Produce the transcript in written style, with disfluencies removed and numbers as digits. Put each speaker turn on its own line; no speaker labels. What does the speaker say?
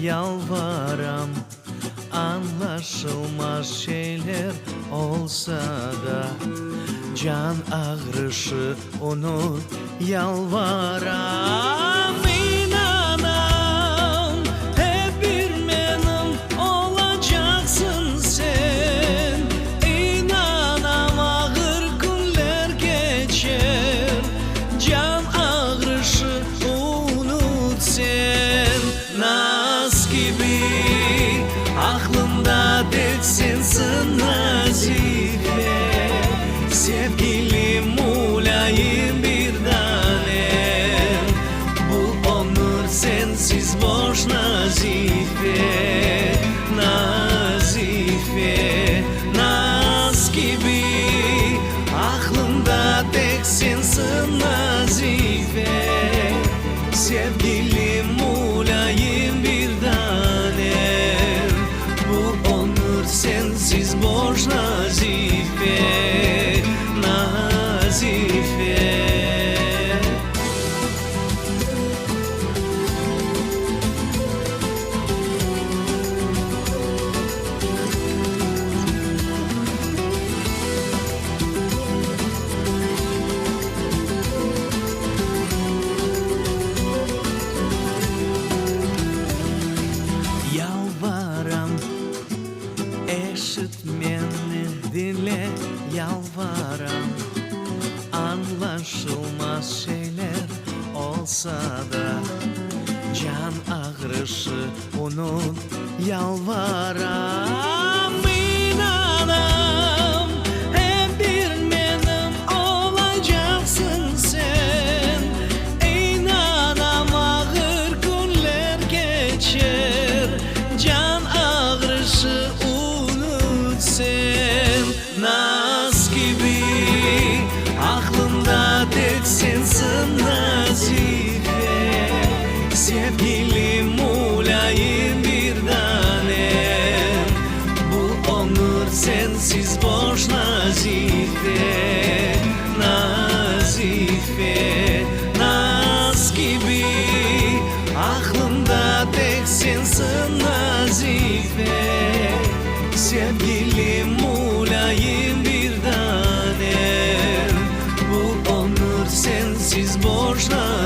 yalvaram. Anlaşılmaz şeyler olsa da can ağrışı unut, yalvaram. İnanan hep bir benim olacaksın sen. İnanam ağır günler geçer, can ağrışı unut sen. Naz gibi aklımda tek sensin Nazife. Sevgilim olayım bir tanem, bu ömür sensiz boş Nazife. Nazife, naz gibi aklımda tek sensin Nazife. Sevgilim olayım bir tanem, bu ömür sensiz boş Nazife. Nazife. Yalvaram, eşit beni, dinle, yalvaram. Anlaşılmaz şeyler olsa da can ağrışı unut, yalvaram. İnanam hep bir benim olacaksın sen. İnanam ağır günler geçer, can ağrışı unut sen. Naz gibi aklımda tek sensin Nazife. Sevgilim olayım bir tanem, bu ömür sensiz boş Nazife. Nazife, naz gibi aklımda tek sensin Nazife. Sevgilim olayım bir tanem, bu ömür sensiz boş Nazife.